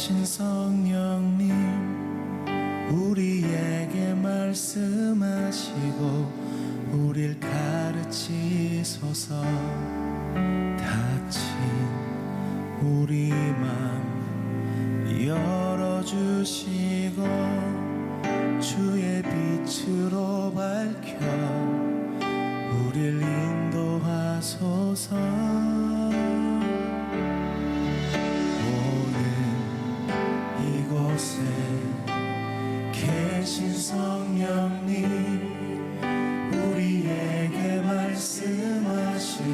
계신 성령님 우리에게 말씀하시고 우릴 가르치소서. 닫힌 우리 맘 열어주시고 주의 빛으로 밝혀 우릴 인도하소서. 오늘 이곳에 계신 성령님 우리에게 말씀하시고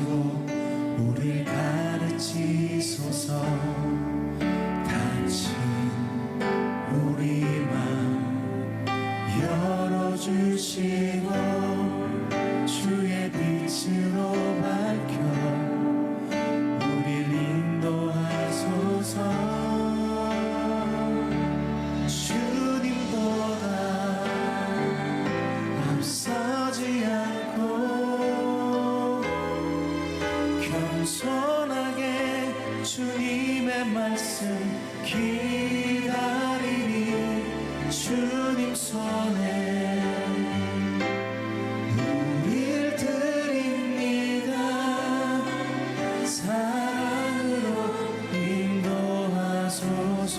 우릴 가르치소서. 닫힌 우리 맘 열어주시고 주의 빛으로 밝혀 우릴 인도하소서. 주님보다 앞서지 않고 겸손하게 주님의 말씀 기다리니 주님 손에 우릴 드립니다. 사랑으로 인도하소서.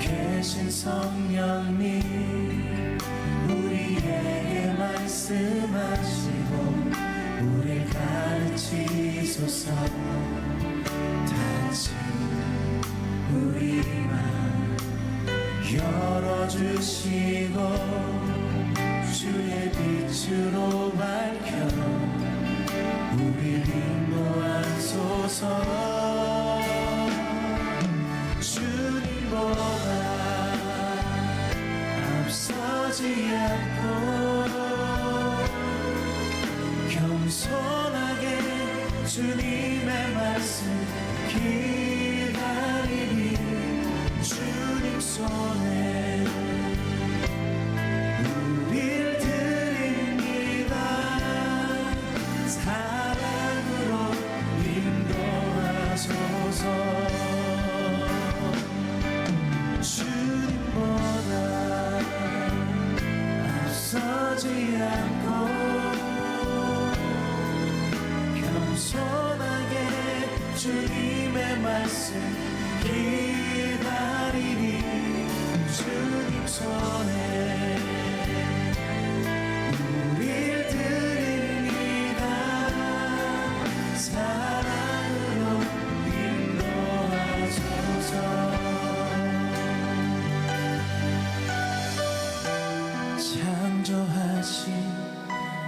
계신 성령님 우리에게 말씀하시고 우릴 가르치소서. 닫힌 우리 맘 열어주시고 주의 빛으로 밝혀 우릴 인도하소서. 주님보다 앞서지 않고 겸손하게 주님의 말씀 기다리니 주님 손에 우릴 드립니다. 사랑으로 인도하소서. 주님보다 앞서지 않고 겸손하게 주님의 말씀 기다리니 주님 손에 우릴 드립니다. 사랑으로 인도하소서. 창조하신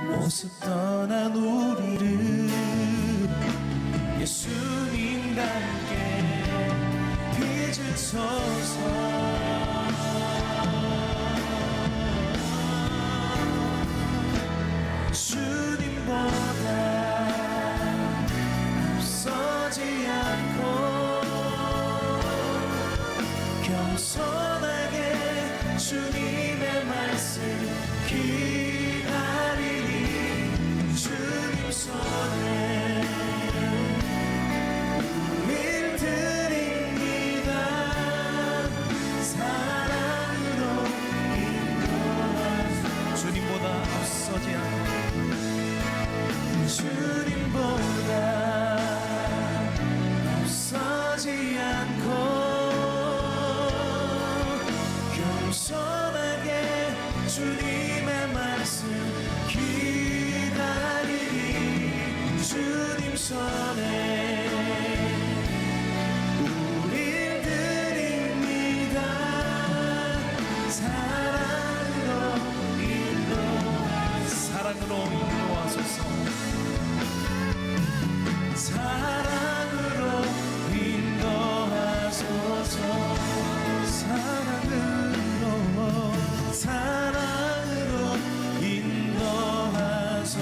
모습 떠난 우리를 예수님과 함께 빚으소서. 주님보다 앞서지 않고 겸손하게 주님의 말씀 기다리니 주님 손에 우릴 드립니다. 사랑으로 인도하소서. 주님보다 앞서지 않고 주님보다 앞서지 않고 겸손하게 주님의 말씀 기다리니 주님 손에 우릴 드립니다. 사랑으로 인도하소서. 사랑으로 인도하소서. 사랑으로 인도하소서.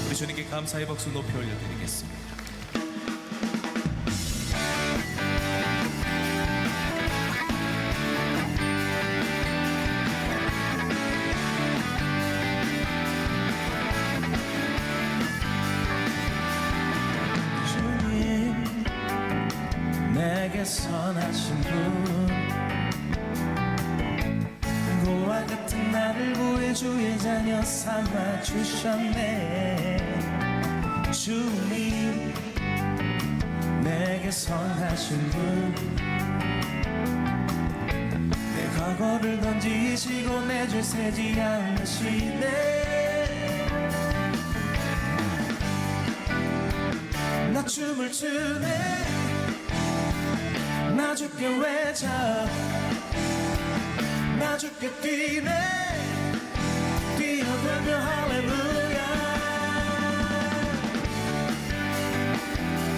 우리 주님께 감사의 박수 높이 올려드리겠습니다. 내게 선하신 분 고와 같은 나를 구해 주의 자녀 삼아 주셨네. 주님 내게 선하신 분 내 과거를 던지시고 내 죄 세지 않으시네. 나 춤을 추네. 나 주께 외쳐. 나 주께 뛰네. 뛰어들며 할렐루야.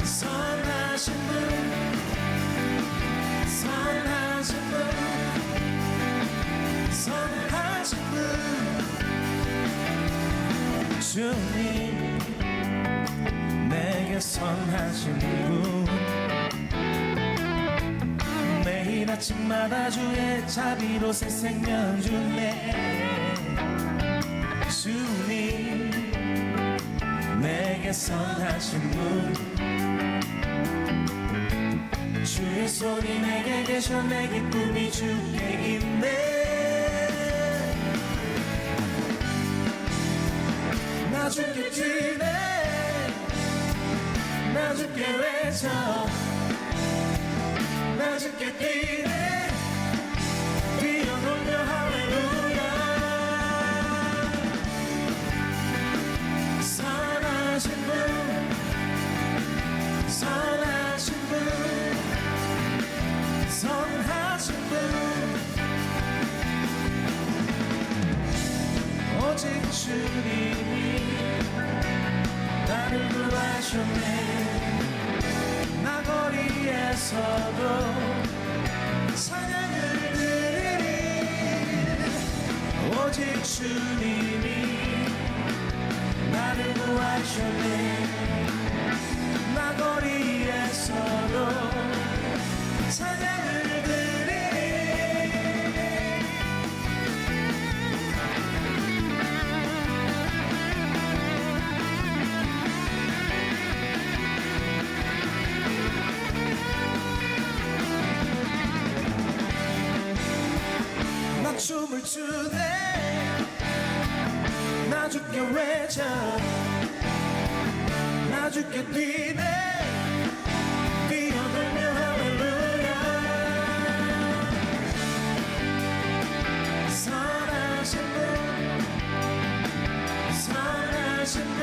선하신 분 선하신 분 선하신 분 주님 내게 선하신 분 매일 아침마다 주의 자비로 새 생명 주네. 주님 내게 선하신 분 주의 손이 내게 계셔 내 기쁨이 주께 있네. 나 주께 뛰네. 나 주께 외쳐. 나 주께 뛰네. 뛰어놀며 할렐루야. 선하신 분 선하신 분 선하신 분 오직 주님이 나를 구하셨네. 나 거리에서도 찬양을 드리리. 오직 주님이 나를 구하셨네. 나 거리에서도 찬양을 드리리. 나 춤을 추네. 나 주께 외쳐. 나 주께 뛰네. 뛰어들며 할렐루야. 선하신 분 선하신 분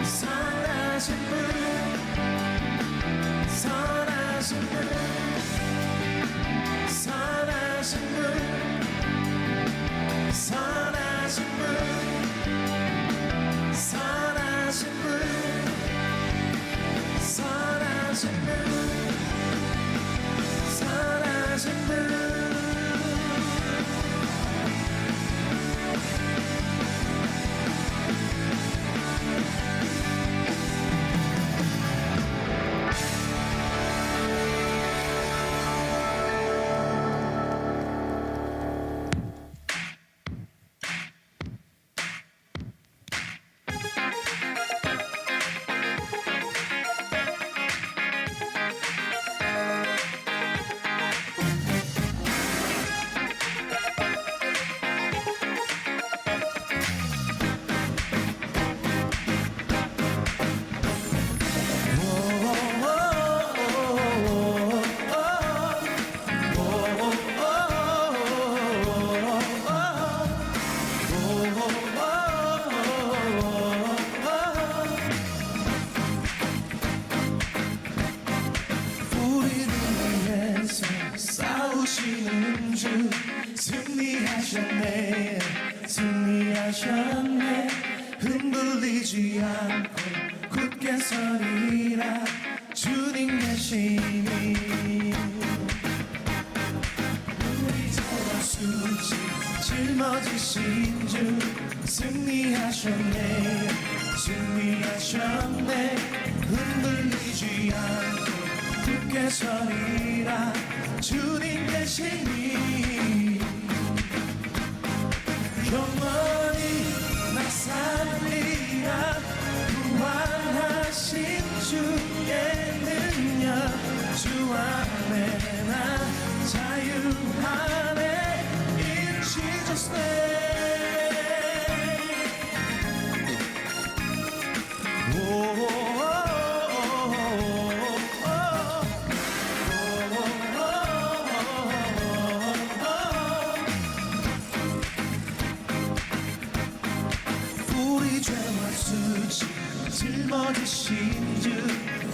선하신 분 선하신 분 선하신 분 선하신 분 선하신 분 선하신 분 선하신 분 싸우시는 주 승리하셨네. 승리하셨네. 흔들리지 않고 굳게 서리라. 주님 계시니 우리처럼 수지 짊어지신 주 승리하셨네. 승리하셨네. 흔들리지 않고 굳게 서리라. 주님 계시니 영원히 나 살리라. 부활하신 주의 능력 주 안에 나 자유 안에 In Jesus name. 우리 죄와 수치 짊어지신 주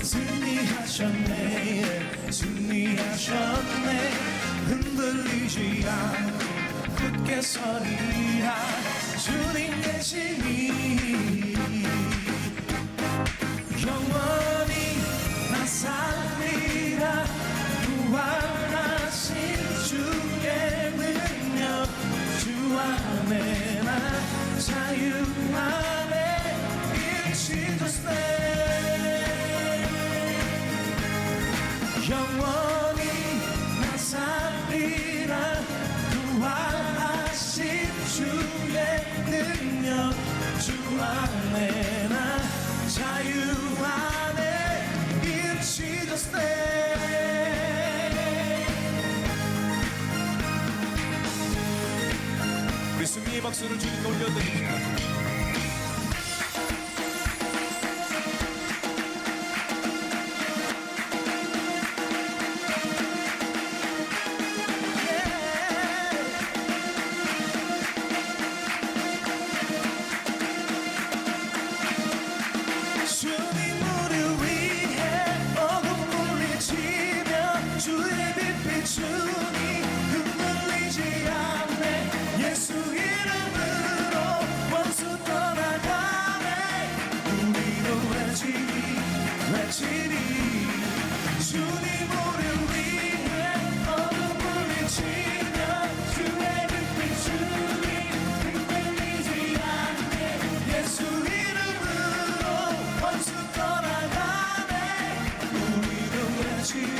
승리하셨네 승리하셨네 흔들리지 않고 굳게 서리라 주님 계시니 영원히 나 살리라 부활하신 주의 능력 주 안에 나 자유 안에 In Jesus name 영원히 나 살리라 부활하신 주의 능력 주 안에 나 자유 안에 In Jesus name. 우리 승리의 박수를 주님께 올려드립니다. 주님 우리 위해 어둠 물리치며 주의 빛 비추니 흔들리지 않네 예수 이름으로 원수 떠나가네 우리도 외치리 주님 우리 위해 어둠 물리치며 주의 빛 비추니 흔들리지 않네 예수 이름으로 원수 떠나가네 우리도 외치리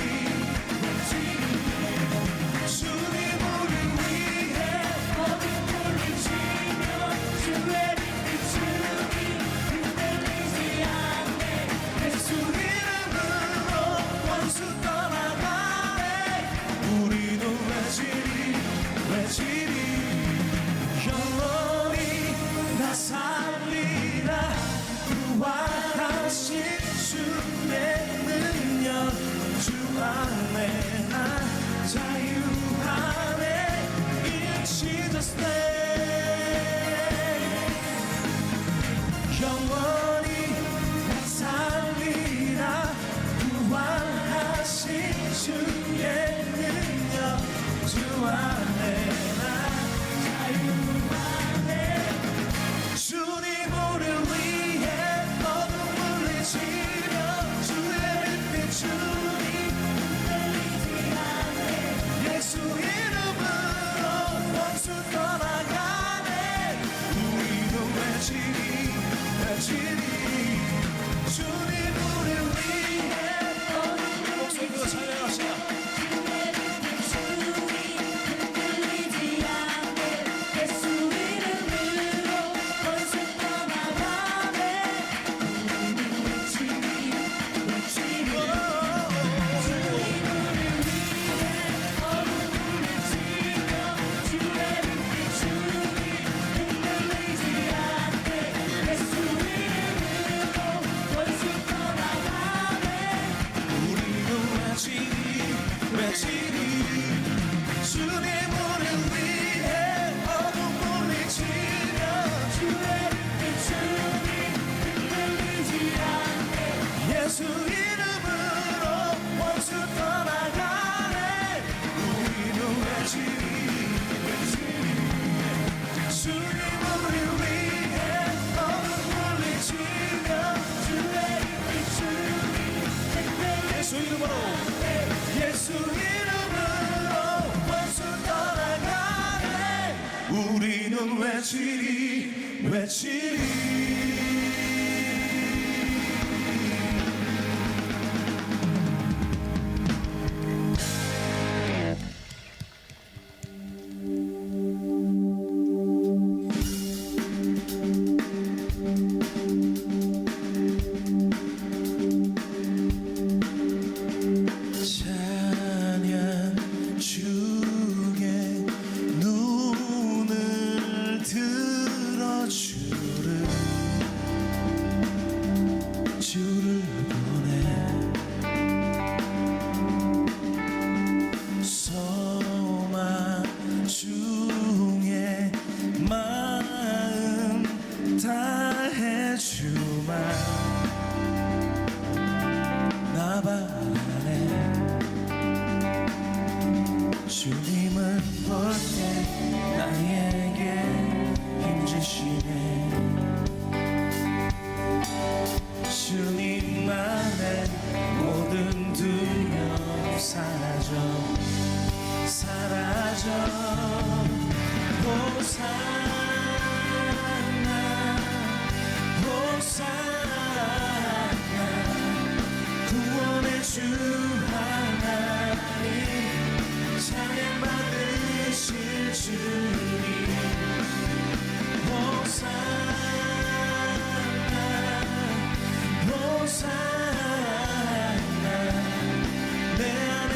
주님 우리 위해 어둠 물리치며 주의 빛 비추니 흔들리지 않네 예수 이름으로 원수 떠나가네 우리도 외치리 영원히 나 살리라 부활하신 주의 능력 주 안에 나 자유 안에 In Jesus name 영원히 나 살리라 부활하신 주의 능력 주 안에 나 자유 안에 주님 우리를 위해 어둠 물리치며 주의 빛 비추니 흔들리지 않네 예수 이름으로 원수 떠나가네 우리도 외치리 주님 우리를 위해 어둠 목소리로 찬양합시다. 흔들리지 않네 예수 이름으로 원수 떠나가네 우리도 외치리 주님 우리를 위해 어둠 물리치며 주의 빛 비추니 흔들리지 않네 예수 이름으로 원수 떠나가네 우리도 외치리 주님 우리를 위해 어둠 물리치며 주의 빛 비추니 흔들리지 않네 예수 이름으로 원수 떠나가네 우리도 외치리 주님 우리를 위해 어둠 물리치며 주의 빛 비추니 예수 이름으로 예수 이름으로 원수 떠나가네 우리는 외치리 다 해주마 나 바라네 주님을 볼 때 나에게 힘주시네 주님만의 모든 두려움 사라져 호산나 구원의 주 하나님 찬양 받으실 주님 호산나 내 안에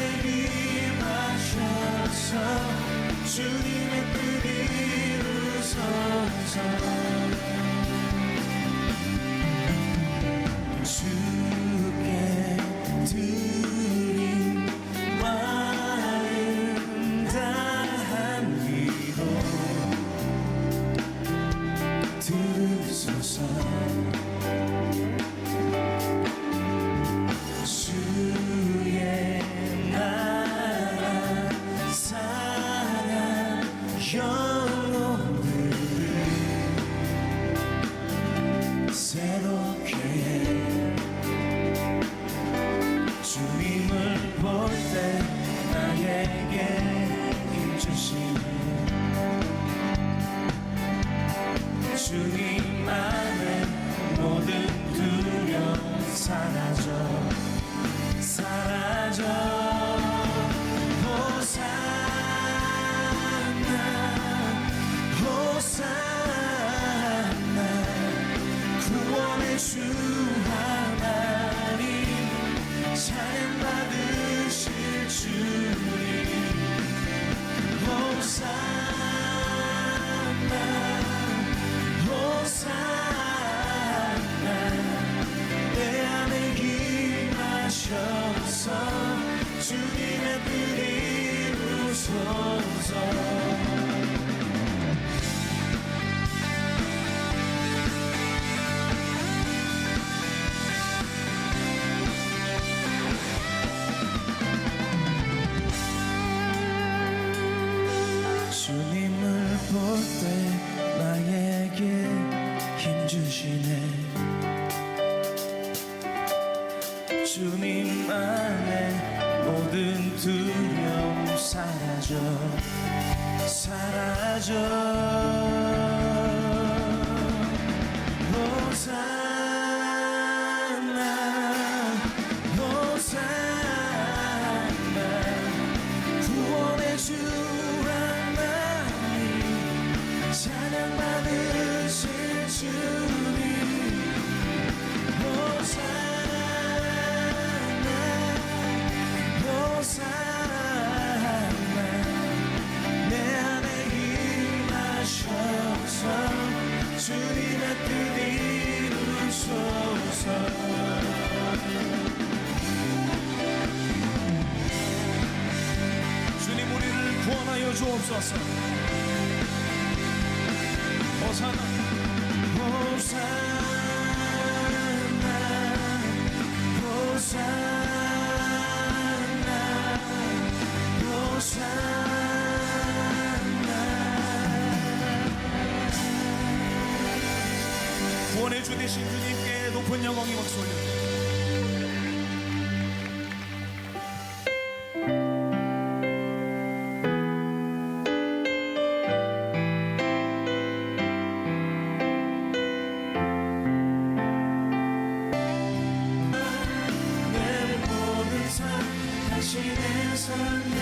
임하셔서 주님의 뜻 이루소서 주께 드린 마음 다한 기도 들으소서 주의 나라 사랑 영혼들을 새롭게 해 주님을 볼 때 나에게 힘주시네 주님 안에 모든 두려움 사라져 호산나 구원의 주 하나님 찬양 받으실 주님 호산나 내 안에 임하셔서 주님의 뜻 이루소서 주님을 볼 때 나에게 힘주시네 주님 안에 모든 두려움 사라져 호산나 구원의 주 하나님 찬양 받으실 주님 호산나 내 안에 임하셔서 주님의 뜻 이루소서 주님 우리를 구원하여 주옵소서. 호산나 구원의 주 되신 주님께 높은 영광의 박수 올립니다. 당신의 선례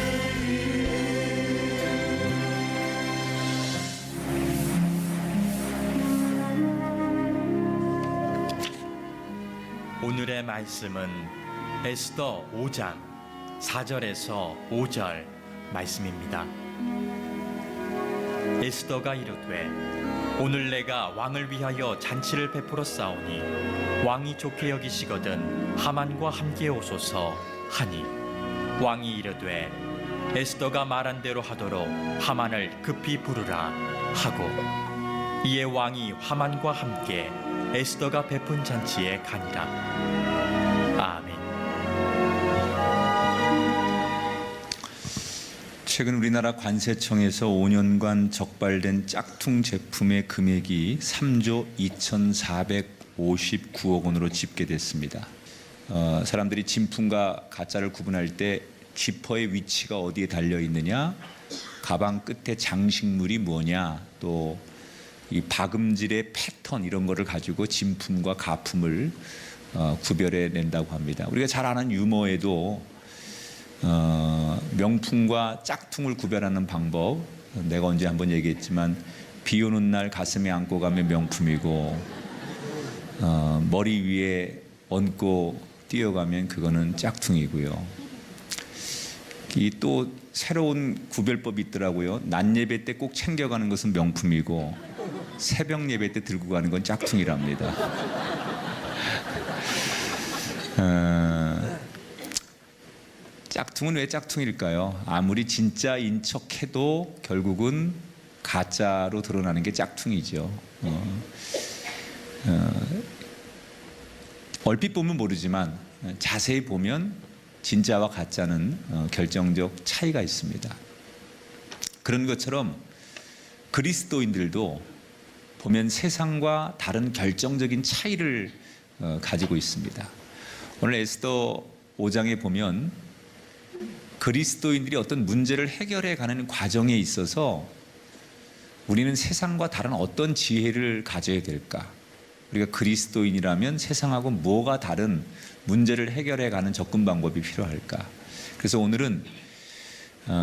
오늘의 말씀은 에스더 5장 4절에서 5절 말씀입니다. 에스더가 이르되 오늘 내가 왕을 위하여 잔치를 베풀어 싸우니 왕이 좋게 여기시거든 하만과 함께 오소서 하니 왕이 이르되 에스더가 말한 대로 하도록 하만을 급히 부르라 하고 이에 왕이 하만과 함께 에스더가 베푼 잔치에 가니라. 아멘. 최근 우리나라 관세청에서 5년간 적발된 짝퉁 제품의 금액이 3조 2,459억 원으로 집계됐습니다. 사람들이 진품과 가짜를 구분할 때 지퍼의 위치가 어디에 달려 있느냐, 가방 끝에 장식물이 뭐냐, 또 이 박음질의 패턴 이런 거를 가지고 진품과 가품을 구별해 낸다고 합니다. 우리가 잘 아는 유머에도 명품과 짝퉁을 구별하는 방법, 내가 언제 한번 얘기했지만 비 오는 날 가슴에 안고 가면 명품이고 머리 위에 얹고 뛰어가면 그거는 짝퉁이고요. 이 또 새로운 구별법이 있더라고요. 낮 예배 때 꼭 챙겨가는 것은 명품이고 새벽 예배 때 들고 가는 건 짝퉁이랍니다. 짝퉁은 왜 짝퉁일까요? 아무리 진짜인 척해도 결국은 가짜로 드러나는 게 짝퉁이죠. 얼핏 보면 모르지만 자세히 보면 진짜와 가짜는 결정적 차이가 있습니다. 그런 것처럼 그리스도인들도 보면 세상과 다른 결정적인 차이를 가지고 있습니다. 오늘 에스더 5장에 보면 그리스도인들이 어떤 문제를 해결해 가는 과정에 있어서 우리는 세상과 다른 어떤 지혜를 가져야 될까? 우리가 그리스도인이라면 세상하고 뭐가 다른 문제를 해결해 가는 접근 방법이 필요할까? 그래서 오늘은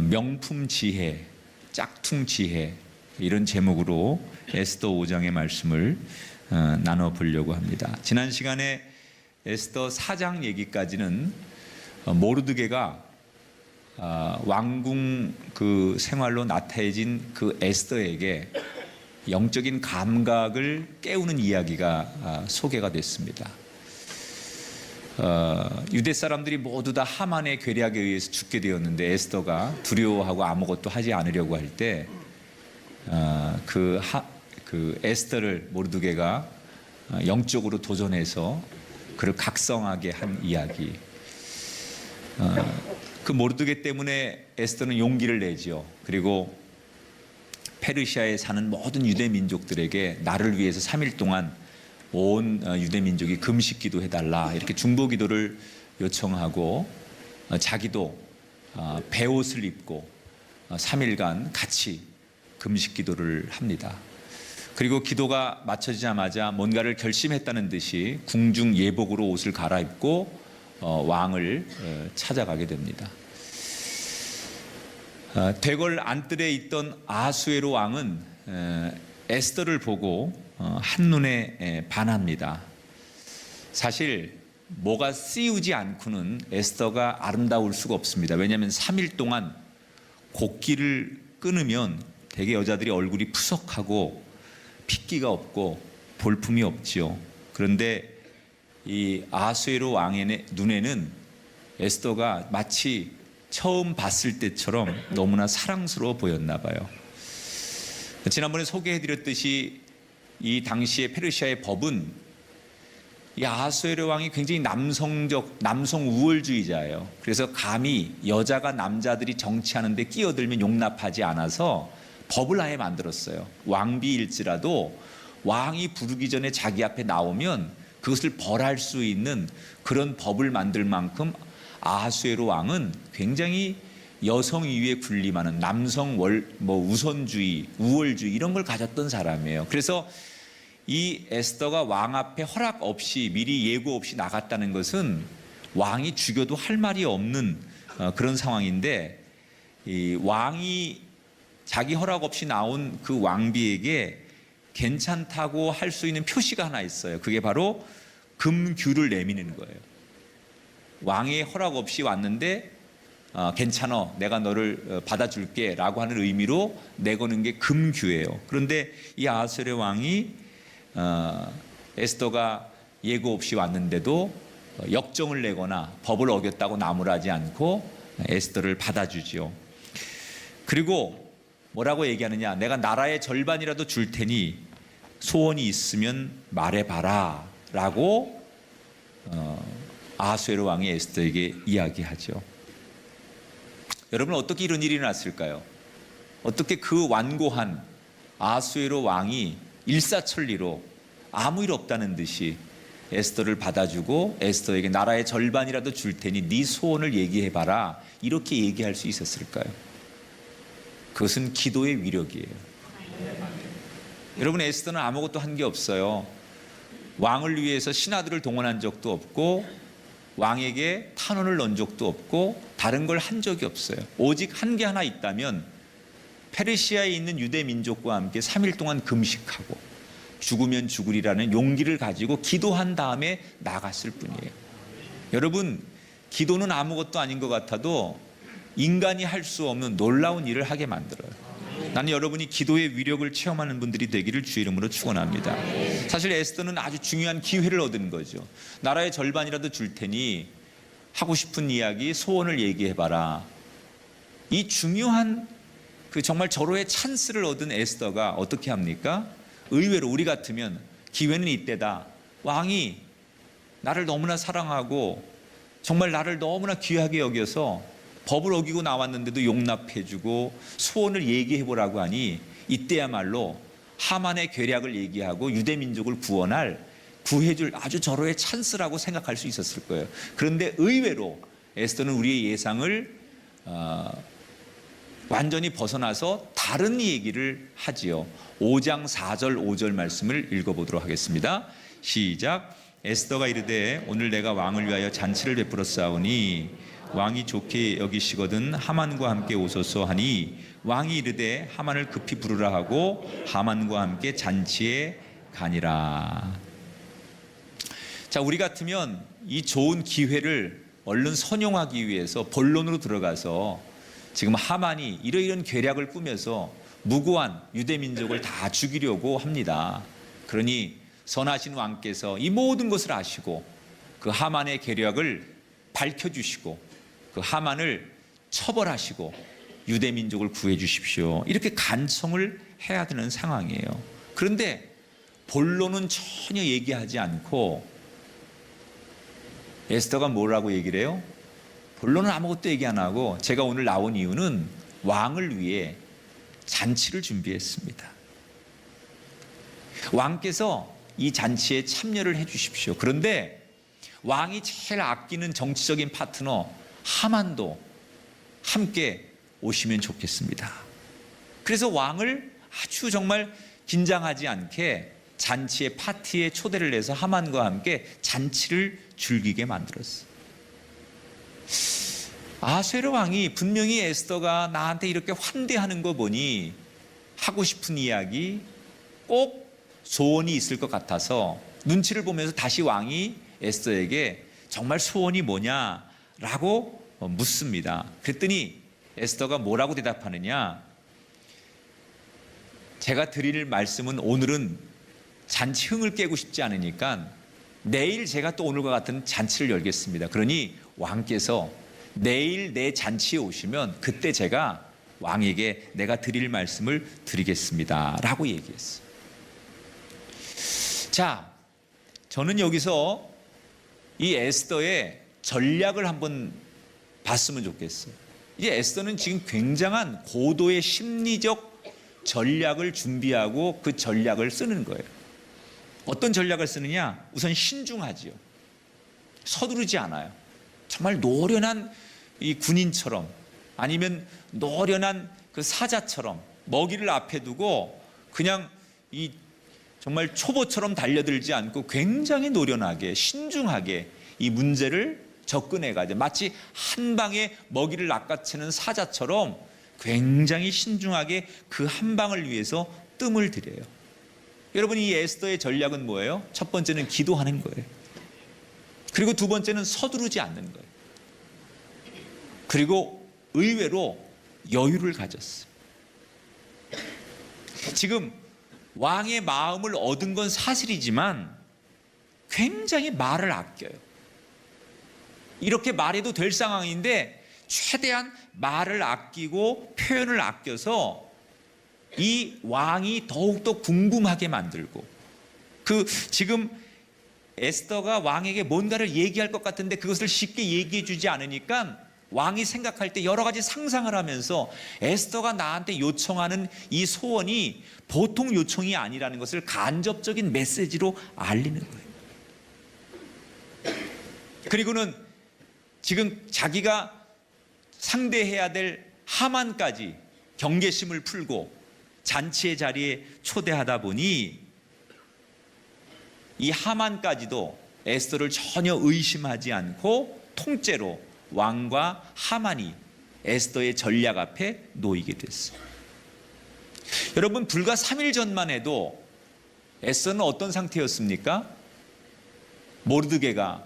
명품 지혜, 짝퉁 지혜 이런 제목으로 에스더 5장의 말씀을 나눠보려고 합니다. 지난 시간에 에스더 4장 얘기까지는 모르드게가 왕궁 그 생활로 나태해진 그 에스더에게 영적인 감각을 깨우는 이야기가 소개가 됐습니다. 유대 사람들이 모두 다 하만의 괴략에 의해서 죽게 되었는데 에스더가 두려워하고 아무것도 하지 않으려고 할 때 그 에스더를 모르드게가 영적으로 도전해서 그를 각성하게 한 이야기. 그 모르드게 때문에 에스더는 용기를 내지요. 그리고 페르시아에 사는 모든 유대 민족들에게 나를 위해서 3일 동안 온 유대 민족이 금식 기도해달라 이렇게 중보 기도를 요청하고 자기도 베옷을 입고 3일간 같이 금식 기도를 합니다. 그리고 기도가 마쳐지자마자 뭔가를 결심했다는 듯이 궁중 예복으로 옷을 갈아입고 왕을 찾아가게 됩니다. 대궐 안뜰에 있던 아수에로 왕은 에스더를 보고 한눈에 반합니다. 사실 뭐가 씌우지 않고는 에스더가 아름다울 수가 없습니다. 왜냐하면 3일 동안 곡기를 끊으면 대개 여자들이 얼굴이 푸석하고 핏기가 없고 볼품이 없지요. 그런데 이 아수에로 왕의 눈에는 에스더가 마치 처음 봤을 때처럼 너무나 사랑스러워 보였나 봐요. 지난번에 소개해드렸듯이 이 당시의 페르시아의 법은 이 아하수에로 왕이 굉장히 남성 우월주의자예요. 그래서 감히 여자가 남자들이 정치하는데 끼어들면 용납하지 않아서 법을 아예 만들었어요. 왕비일지라도 왕이 부르기 전에 자기 앞에 나오면 그것을 벌할 수 있는 그런 법을 만들 만큼 아하수에로 왕은 굉장히 여성 위에 군림하는 남성 우선주의, 우월주의 이런 걸 가졌던 사람이에요. 그래서 이 에스더가 왕 앞에 허락 없이 미리 예고 없이 나갔다는 것은 왕이 죽여도 할 말이 없는 그런 상황인데 이 왕이 자기 허락 없이 나온 그 왕비에게 괜찮다고 할 수 있는 표시가 하나 있어요. 그게 바로 금규를 내미는 거예요. 왕의 허락 없이 왔는데 괜찮아, 내가 너를 받아줄게 라고 하는 의미로 내거는 게 금규예요. 그런데 이 아하수에로 왕이 에스더가 예고 없이 왔는데도 역정을 내거나 법을 어겼다고 나무라지 않고 에스더를 받아주지요. 그리고 뭐라고 얘기하느냐, 내가 나라의 절반이라도 줄 테니 소원이 있으면 말해봐라 라고 아수에로 왕이 에스더에게 이야기하죠. 여러분, 어떻게 이런 일이 났을까요? 어떻게 그 완고한 아수에로 왕이 일사천리로 아무 일 없다는 듯이 에스더를 받아주고 에스더에게 나라의 절반이라도 줄 테니 네 소원을 얘기해봐라 이렇게 얘기할 수 있었을까요? 그것은 기도의 위력이에요. 여러분, 에스더는 아무것도 한 게 없어요. 왕을 위해서 신하들을 동원한 적도 없고 왕에게 탄원을 넣은 적도 없고 다른 걸 한 적이 없어요. 오직 한 게 하나 있다면 페르시아에 있는 유대 민족과 함께 3일 동안 금식하고 죽으면 죽으리라는 용기를 가지고 기도한 다음에 나갔을 뿐이에요. 여러분, 기도는 아무것도 아닌 것 같아도 인간이 할 수 없는 놀라운 일을 하게 만들어요. 나는 여러분이 기도의 위력을 체험하는 분들이 되기를 주의 이름으로 축원합니다. 사실 에스더는 아주 중요한 기회를 얻은 거죠. 나라의 절반이라도 줄 테니 하고 싶은 이야기, 소원을 얘기해봐라. 이 중요한 그 정말 절호의 찬스를 얻은 에스더가 어떻게 합니까? 의외로 우리 같으면 기회는 이때다. 왕이 나를 너무나 사랑하고 정말 나를 너무나 귀하게 여겨서 법을 어기고 나왔는데도 용납해주고 소원을 얘기해보라고 하니 이때야말로 하만의 계략을 얘기하고 유대민족을 구해줄 아주 절호의 찬스라고 생각할 수 있었을 거예요. 그런데 의외로 에스더는 우리의 예상을 완전히 벗어나서 다른 얘기를 하지요. 5장 4절 5절 말씀을 읽어보도록 하겠습니다. 시작. 에스더가 이르되 오늘 내가 왕을 위하여 잔치를 베풀어 싸우니 왕이 좋게 여기시거든 하만과 함께 오소서 하니 왕이 이르되 하만을 급히 부르라 하고 하만과 함께 잔치에 가니라. 자, 우리 같으면 이 좋은 기회를 얼른 선용하기 위해서 본론으로 들어가서 지금 하만이 이러이런 계략을 꾸며서 무고한 유대민족을 다 죽이려고 합니다. 그러니 선하신 왕께서 이 모든 것을 아시고 그 하만의 계략을 밝혀주시고 그 하만을 처벌하시고 유대민족을 구해 주십시오. 이렇게 간청을 해야 되는 상황이에요. 그런데 본론은 전혀 얘기하지 않고 에스더가 뭐라고 얘기를 해요? 본론은 아무것도 얘기 안 하고 제가 오늘 나온 이유는 왕을 위해 잔치를 준비했습니다. 왕께서 이 잔치에 참여를 해 주십시오. 그런데 왕이 제일 아끼는 정치적인 파트너 하만도 함께 오시면 좋겠습니다. 그래서 왕을 아주 정말 긴장하지 않게 잔치의 파티에 초대를 해서 하만과 함께 잔치를 즐기게 만들었어요. 아수에로 왕이 분명히 에스더가 나한테 이렇게 환대하는 거 보니 하고 싶은 이야기, 꼭 소원이 있을 것 같아서 눈치를 보면서 다시 왕이 에스더에게 정말 소원이 뭐냐라고 묻습니다. 그랬더니 에스더가 뭐라고 대답하느냐? 제가 드릴 말씀은 오늘은 잔치 흥을 깨고 싶지 않으니까 내일 제가 또 오늘과 같은 잔치를 열겠습니다. 그러니 왕께서 내일 내 잔치에 오시면 그때 제가 왕에게 내가 드릴 말씀을 드리겠습니다 라고 얘기했어요. 자, 저는 여기서 이 에스더의 전략을 한번 봤으면 좋겠어요. 이제 에스더는 지금 굉장한 고도의 심리적 전략을 준비하고 그 전략을 쓰는 거예요. 어떤 전략을 쓰느냐? 우선 신중하지요. 서두르지 않아요. 정말 노련한 이 군인처럼 아니면 노련한 그 사자처럼 먹이를 앞에 두고 그냥 이 정말 초보처럼 달려들지 않고 굉장히 노련하게 신중하게 이 문제를 접근해가지고 마치 한 방에 먹이를 낚아채는 사자처럼 굉장히 신중하게 그 한 방을 위해서 뜸을 들여요. 여러분, 이 에스더의 전략은 뭐예요? 첫 번째는 기도하는 거예요. 그리고 두 번째는 서두르지 않는 거예요. 그리고 의외로 여유를 가졌어요. 지금 왕의 마음을 얻은 건 사실이지만 굉장히 말을 아껴요. 이렇게 말해도 될 상황인데 최대한 말을 아끼고 표현을 아껴서 이 왕이 더욱더 궁금하게 만들고, 지금 에스더가 왕에게 뭔가를 얘기할 것 같은데 그것을 쉽게 얘기해 주지 않으니까 왕이 생각할 때 여러 가지 상상을 하면서 에스더가 나한테 요청하는 이 소원이 보통 요청이 아니라는 것을 간접적인 메시지로 알리는 거예요. 그리고는 지금 자기가 상대해야 될 하만까지 경계심을 풀고 잔치의 자리에 초대하다 보니 이 하만까지도 에스더를 전혀 의심하지 않고 통째로 왕과 하만이 에스더의 전략 앞에 놓이게 됐어요. 여러분, 불과 3일 전만 해도 에스더는 어떤 상태였습니까? 모르드게가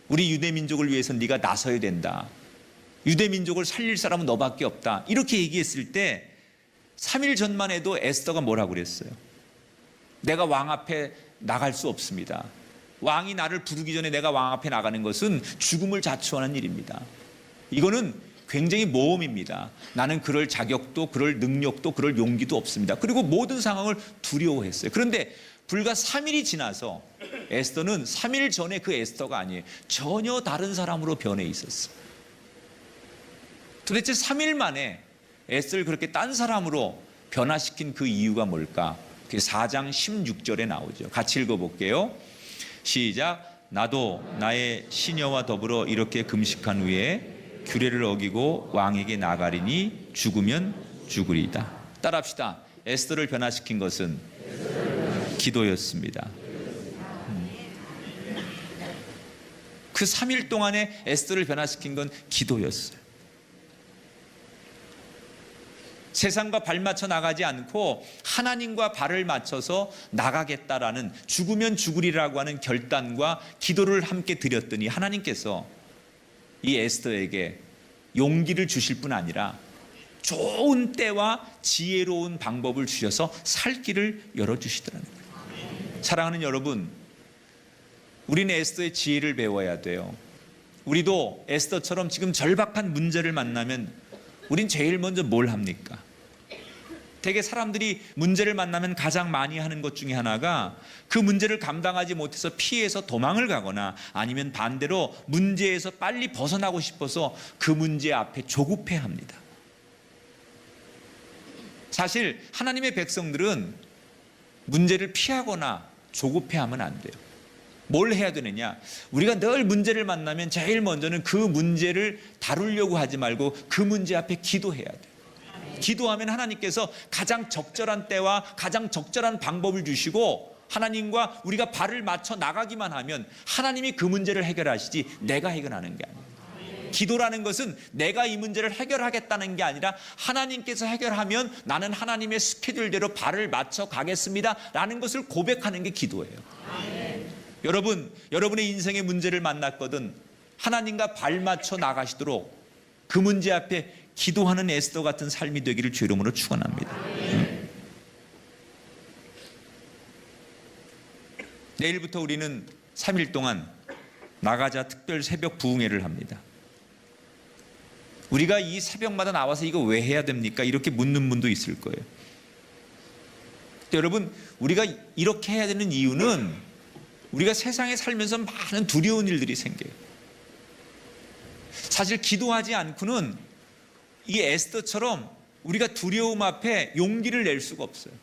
우리 유대민족을 위해서 네가 나서야 된다, 유대민족을 살릴 사람은 너밖에 없다, 이렇게 얘기했을 때 3일 전만 해도 에스더가 뭐라고 그랬어요? 내가 왕 앞에 나갈 수 없습니다. 왕이 나를 부르기 전에 내가 왕 앞에 나가는 것은 죽음을 자초하는 일입니다. 이거는 굉장히 모험입니다. 나는 그럴 자격도, 그럴 능력도, 그럴 용기도 없습니다. 그리고 모든 상황을 두려워했어요. 그런데 불과 3일이 지나서 에스더는 3일 전에 그 에스더가 아니에요. 전혀 다른 사람으로 변해 있었어요. 도대체 3일 만에 에스더를 그렇게 딴 사람으로 변화시킨 그 이유가 뭘까? 그게 4장 16절에 나오죠. 같이 읽어볼게요. 시작. 나도 나의 시녀와 더불어 이렇게 금식한 후에 규례를 어기고 왕에게 나가리니 죽으면 죽으리이다. 따라합시다. 에스더를 변화시킨 것은 기도였습니다. 그 3일 동안에 에스더를 변화시킨 건 기도였어요. 세상과 발맞춰 나가지 않고 하나님과 발을 맞춰서 나가겠다라는, 죽으면 죽으리라고 하는 결단과 기도를 함께 드렸더니 하나님께서 이 에스더에게 용기를 주실 뿐 아니라 좋은 때와 지혜로운 방법을 주셔서 살 길을 열어주시더라는 거예요. 사랑하는 여러분, 우리는 에스더의 지혜를 배워야 돼요. 우리도 에스더처럼 지금 절박한 문제를 만나면 우린 제일 먼저 뭘 합니까? 되게 사람들이 문제를 만나면 가장 많이 하는 것 중에 하나가 그 문제를 감당하지 못해서 피해서 도망을 가거나 아니면 반대로 문제에서 빨리 벗어나고 싶어서 그 문제 앞에 조급해합니다. 사실 하나님의 백성들은 문제를 피하거나 조급해하면 안 돼요. 뭘 해야 되느냐? 우리가 늘 문제를 만나면 제일 먼저는 그 문제를 다루려고 하지 말고 그 문제 앞에 기도해야 돼요. 기도하면 하나님께서 가장 적절한 때와 가장 적절한 방법을 주시고 하나님과 우리가 발을 맞춰 나가기만 하면 하나님이 그 문제를 해결하시지 내가 해결하는 게 아니에요. 기도라는 것은 내가 이 문제를 해결하겠다는 게 아니라 하나님께서 해결하면 나는 하나님의 스케줄대로 발을 맞춰 가겠습니다 라는 것을 고백하는 게 기도예요. 여러분, 여러분의 인생의 문제를 만났거든 하나님과 발 맞춰 나가시도록 그 문제 앞에 기도하는 에스더 같은 삶이 되기를 주의 이름으로 축원합니다. 내일부터 우리는 3일 동안 나가자 특별 새벽 부흥회를 합니다. 우리가 이 새벽마다 나와서 이거 왜 해야 됩니까? 이렇게 묻는 분도 있을 거예요. 여러분, 우리가 이렇게 해야 되는 이유는 우리가 세상에 살면서 많은 두려운 일들이 생겨요. 사실 기도하지 않고는 이 에스더처럼 우리가 두려움 앞에 용기를 낼 수가 없어요.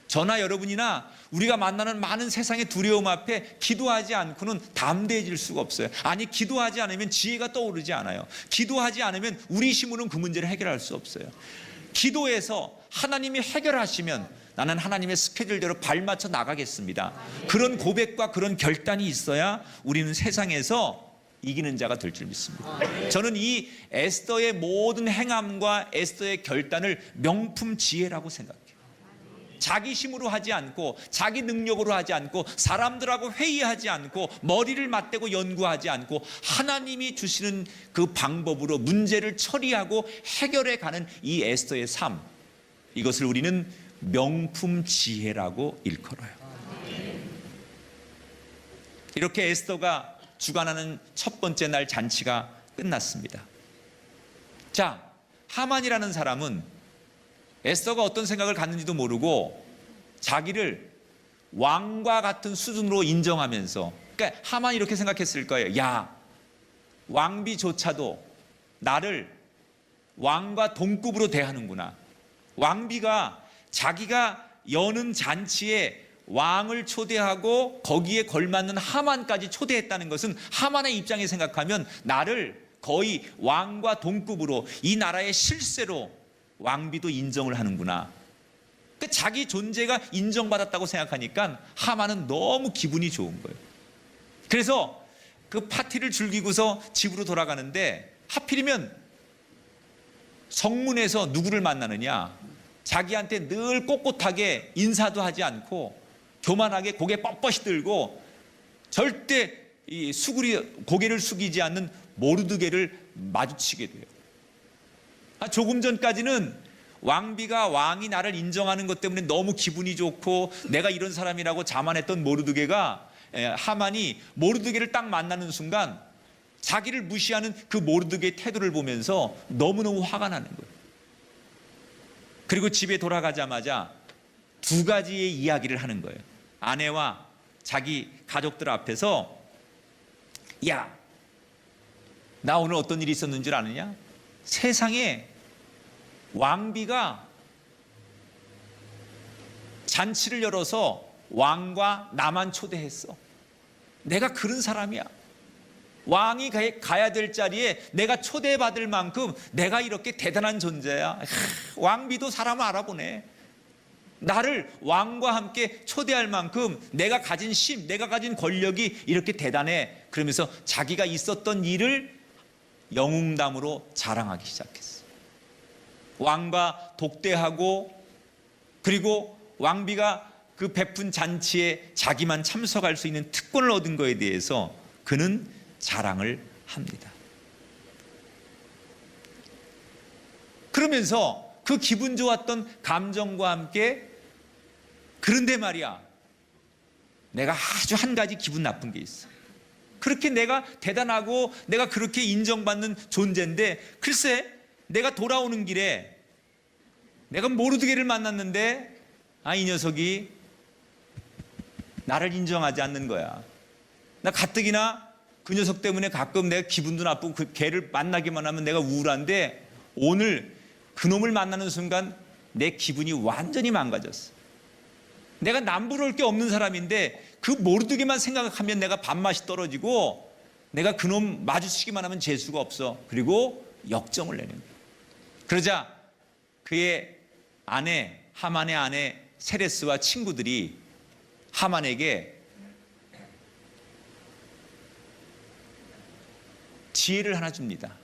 저나 여러분이나 우리가 만나는 많은 세상의 두려움 앞에 기도하지 않고는 담대해질 수가 없어요. 아니, 기도하지 않으면 지혜가 떠오르지 않아요. 기도하지 않으면 우리 힘으로는 그 문제를 해결할 수 없어요. 기도해서 하나님이 해결하시면 나는 하나님의 스케줄대로 발맞춰 나가겠습니다. 그런 고백과 그런 결단이 있어야 우리는 세상에서 이기는 자가 될 줄 믿습니다. 저는 이 에스더의 모든 행함과 에스더의 결단을 명품 지혜라고 생각해요. 자기 힘으로 하지 않고 자기 능력으로 하지 않고 사람들하고 회의하지 않고 머리를 맞대고 연구하지 않고 하나님이 주시는 그 방법으로 문제를 처리하고 해결해 가는 이 에스더의 삶, 이것을 우리는 명품 지혜라고 일컬어요. 이렇게 에스더가 주관하는 첫 번째 날 잔치가 끝났습니다. 자, 하만이라는 사람은 에스더가 어떤 생각을 갖는지도 모르고 자기를 왕과 같은 수준으로 인정하면서, 그러니까 하만이 이렇게 생각했을 거예요. 야, 왕비조차도 나를 왕과 동급으로 대하는구나. 왕비가 자기가 여는 잔치에 왕을 초대하고 거기에 걸맞는 하만까지 초대했다는 것은 하만의 입장에 생각하면 나를 거의 왕과 동급으로, 이 나라의 실세로 왕비도 인정을 하는구나. 그러니까 자기 존재가 인정받았다고 생각하니까 하만은 너무 기분이 좋은 거예요. 그래서 그 파티를 즐기고서 집으로 돌아가는데 하필이면 성문에서 누구를 만나느냐, 자기한테 늘 꼿꼿하게 인사도 하지 않고 교만하게 고개 뻣뻣이 들고 절대 이 고개를 숙이지 않는 모르드게를 마주치게 돼요. 조금 전까지는 왕비가 왕이 나를 인정하는 것 때문에 너무 기분이 좋고 내가 이런 사람이라고 자만했던 모르드게가, 하만이 모르드게를 딱 만나는 순간 자기를 무시하는 그 모르드게의 태도를 보면서 너무너무 화가 나는 거예요. 그리고 집에 돌아가자마자 두 가지의 이야기를 하는 거예요. 아내와 자기 가족들 앞에서, 야, 나 오늘 어떤 일이 있었는 줄 아느냐? 세상에 왕비가 잔치를 열어서 왕과 나만 초대했어. 내가 그런 사람이야. 왕이 가야 될 자리에 내가 초대받을 만큼 내가 이렇게 대단한 존재야. 왕비도 사람을 알아보네. 나를 왕과 함께 초대할 만큼 내가 가진 힘, 내가 가진 권력이 이렇게 대단해. 그러면서 자기가 있었던 일을 영웅담으로 자랑하기 시작했어. 왕과 독대하고, 그리고 왕비가 그 베푼 잔치에 자기만 참석할 수 있는 특권을 얻은 것에 대해서 그는 자랑을 합니다. 그러면서 그 기분 좋았던 감정과 함께, 그런데 말이야, 내가 아주 한 가지 기분 나쁜 게 있어. 그렇게 내가 대단하고 내가 그렇게 인정받는 존재인데, 글쎄 내가 돌아오는 길에 내가 모르드게를 만났는데 이 녀석이 나를 인정하지 않는 거야. 나 가뜩이나 그 녀석 때문에 가끔 내가 기분도 나쁘고 그 걔를 만나기만 하면 내가 우울한데, 오늘 그놈을 만나는 순간 내 기분이 완전히 망가졌어. 내가 남부러울 게 없는 사람인데 그 모르드게만 생각하면 내가 밥맛이 떨어지고, 내가 그놈 마주치기만 하면 재수가 없어. 그리고 역정을 내는 거야. 그러자 그의 아내, 하만의 아내 세레스와 친구들이 하만에게 지혜를 하나 줍니다.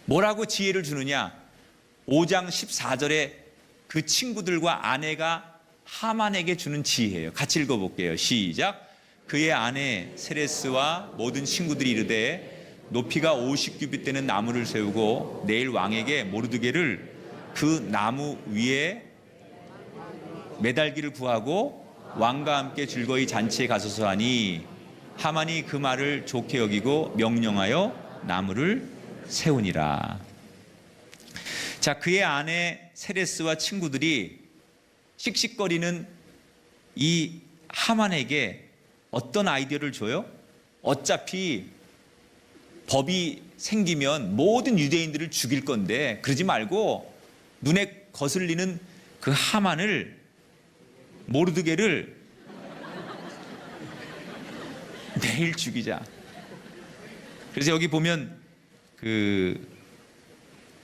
뭐라고 지혜를 주느냐? 5장 14절에 그 친구들과 아내가 하만에게 주는 지혜예요. 같이 읽어볼게요. 시작. 그의 아내 세레스와 모든 친구들이 이르되 높이가 50규빗 되는 나무를 세우고 내일 왕에게 모르드게를 그 나무 위에 매달기를 구하고 왕과 함께 즐거이 잔치에 가소서 하니, 하만이 그 말을 좋게 여기고 명령하여 나무를 세우니라. 자, 그의 아내 세레스와 친구들이 씩씩거리는 이 하만에게 어떤 아이디어를 줘요? 어차피 법이 생기면 모든 유대인들을 죽일 건데 그러지 말고 눈에 거슬리는 그 하만을, 모르드게를 내일 죽이자. 그래서 여기 보면 그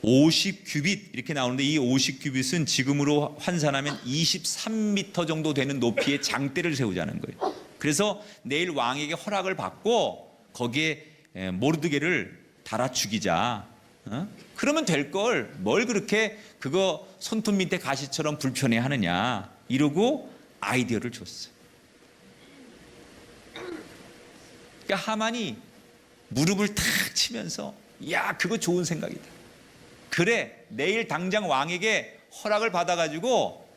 50규빗 이렇게 나오는데, 이 50규빗은 지금으로 환산하면 23m 정도 되는 높이의 장대를 세우자는 거예요. 그래서 내일 왕에게 허락을 받고 거기에 모르드게를 달아 죽이자. 그러면 될 걸 뭘 그렇게 그거 손톱 밑에 가시처럼 불편해 하느냐, 이러고 아이디어를 줬어요. 그러니까 하만이 무릎을 탁 치면서, 야, 그거 좋은 생각이다. 그래, 내일 당장 왕에게 허락을 받아가지고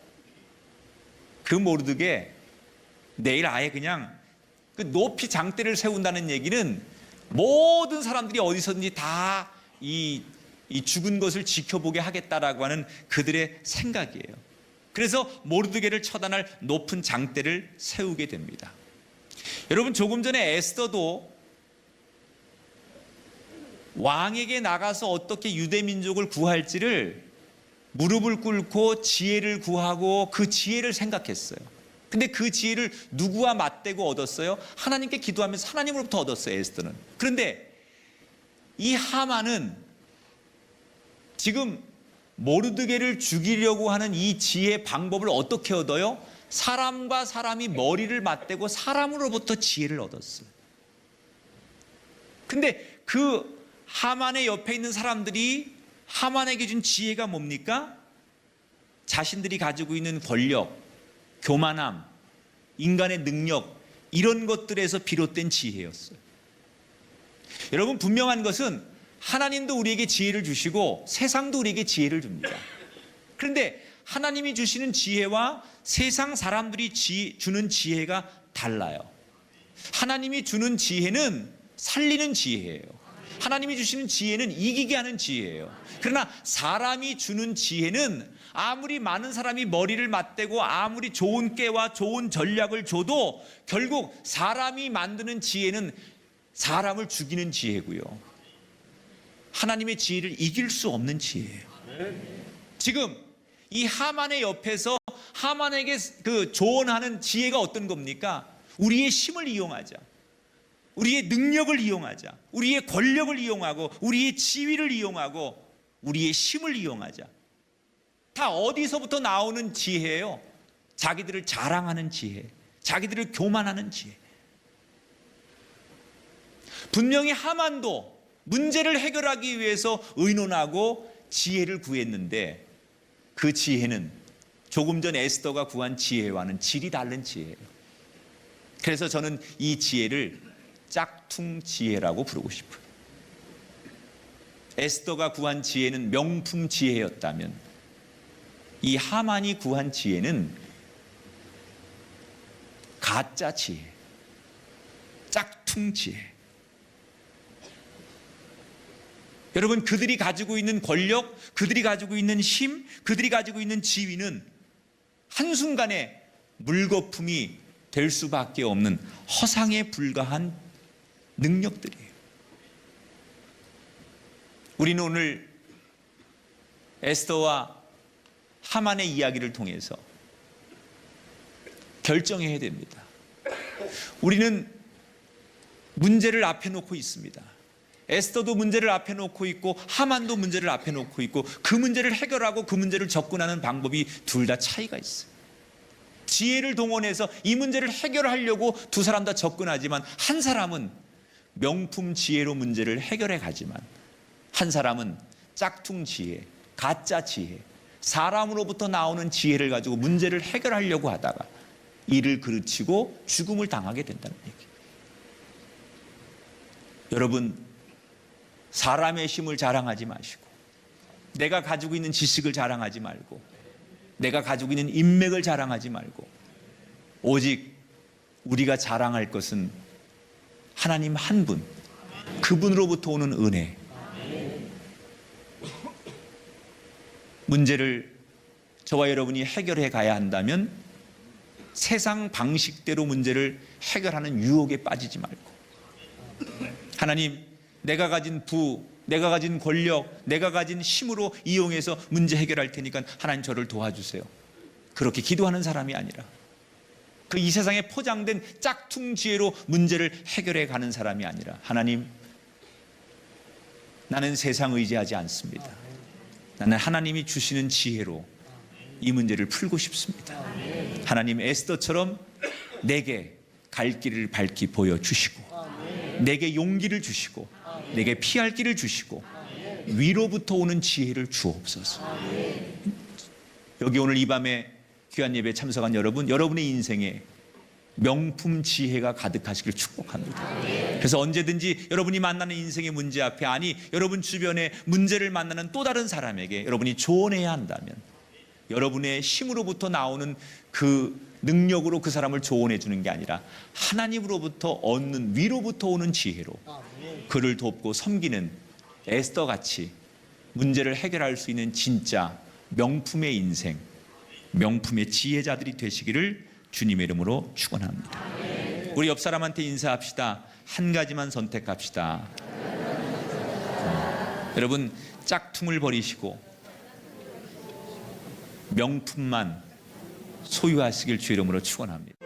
그 모르드게 내일 아예 그냥 그 높이 장대를 세운다는 얘기는 모든 사람들이 어디서든지 다 이 이 죽은 것을 지켜보게 하겠다라고 하는 그들의 생각이에요. 그래서 모르드게를 처단할 높은 장대를 세우게 됩니다. 여러분, 조금 전에 에스더도 왕에게 나가서 어떻게 유대 민족을 구할지를 무릎을 꿇고 지혜를 구하고 그 지혜를 생각했어요. 근데 그 지혜를 누구와 맞대고 얻었어요? 하나님께 기도하면서 하나님으로부터 얻었어요, 에스더는. 그런데 이 하만은 지금 모르드게를 죽이려고 하는 이 지혜의 방법을 어떻게 얻어요? 사람과 사람이 머리를 맞대고 사람으로부터 지혜를 얻었어요. 근데 그 하만의 옆에 있는 사람들이 하만에게 준 지혜가 뭡니까? 자신들이 가지고 있는 권력, 교만함, 인간의 능력, 이런 것들에서 비롯된 지혜였어요. 여러분, 분명한 것은 하나님도 우리에게 지혜를 주시고 세상도 우리에게 지혜를 줍니다. 그런데 하나님이 주시는 지혜와 세상 사람들이 주는 지혜가 달라요. 하나님이 주는 지혜는 살리는 지혜예요. 하나님이 주시는 지혜는 이기게 하는 지혜예요. 그러나 사람이 주는 지혜는 아무리 많은 사람이 머리를 맞대고 아무리 좋은 깨와 좋은 전략을 줘도 결국 사람이 만드는 지혜는 사람을 죽이는 지혜고요. 하나님의 지혜를 이길 수 없는 지혜예요. 지금 이 하만의 옆에서 하만에게 그 조언하는 지혜가 어떤 겁니까? 우리의 힘을 이용하자. 우리의 능력을 이용하자. 우리의 권력을 이용하고 우리의 지위를 이용하고 우리의 힘을 이용하자. 다 어디서부터 나오는 지혜예요? 자기들을 자랑하는 지혜, 자기들을 교만하는 지혜. 분명히 하만도 문제를 해결하기 위해서 의논하고 지혜를 구했는데 그 지혜는 조금 전 에스더가 구한 지혜와는 질이 다른 지혜예요. 그래서 저는 이 지혜를 짝퉁 지혜라고 부르고 싶어요. 에스더가 구한 지혜는 명품 지혜였다면 이 하만이 구한 지혜는 가짜 지혜, 짝퉁 지혜. 여러분, 그들이 가지고 있는 권력, 그들이 가지고 있는 힘, 그들이 가지고 있는 지위는 한순간에 물거품이 될 수밖에 없는 허상에 불과한 능력들이에요. 우리는 오늘 에스더와 하만의 이야기를 통해서 결정해야 됩니다. 우리는 문제를 앞에 놓고 있습니다. 에스더도 문제를 앞에 놓고 있고 하만도 문제를 앞에 놓고 있고 그 문제를 해결하고 그 문제를 접근하는 방법이 둘 다 차이가 있어요. 지혜를 동원해서 이 문제를 해결하려고 두 사람 다 접근하지만 한 사람은 명품 지혜로 문제를 해결해 가지만 한 사람은 짝퉁 지혜, 가짜 지혜, 사람으로부터 나오는 지혜를 가지고 문제를 해결하려고 하다가 이를 그르치고 죽음을 당하게 된다는 얘기예요. 여러분, 사람의 힘을 자랑하지 마시고 내가 가지고 있는 지식을 자랑하지 말고 내가 가지고 있는 인맥을 자랑하지 말고 오직 우리가 자랑할 것은 하나님 한 분, 그분으로부터 오는 은혜. 문제를 저와 여러분이 해결해 가야 한다면 세상 방식대로 문제를 해결하는 유혹에 빠지지 말고 하나님, 내가 가진 부, 내가 가진 권력, 내가 가진 힘으로 이용해서 문제 해결할 테니까 하나님 저를 도와주세요. 그렇게 기도하는 사람이 아니라 그 이 세상에 포장된 짝퉁 지혜로 문제를 해결해 가는 사람이 아니라 하나님, 나는 세상 의지하지 않습니다. 나는 하나님이 주시는 지혜로 이 문제를 풀고 싶습니다. 하나님, 에스더처럼 내게 갈 길을 밝히 보여주시고 내게 용기를 주시고 내게 피할 길을 주시고 위로부터 오는 지혜를 주옵소서. 여기 오늘 이 밤에 귀한 예배에 참석한 여러분, 여러분의 인생에 명품 지혜가 가득하시길 축복합니다. 그래서 언제든지 여러분이 만나는 인생의 문제 앞에, 아니 여러분 주변에 문제를 만나는 또 다른 사람에게 여러분이 조언해야 한다면 여러분의 힘으로부터 나오는 그 능력으로 그 사람을 조언해 주는 게 아니라 하나님으로부터 얻는 위로부터 오는 지혜로 그를 돕고 섬기는 에스더 같이 문제를 해결할 수 있는 진짜 명품의 인생, 명품의 지혜자들이 되시기를 주님의 이름으로 축원합니다. 우리 옆 사람한테 인사합시다. 한 가지만 선택합시다. 여러분, 짝퉁을 버리시고 명품만 소유하시길 주의 이름으로 축원합니다.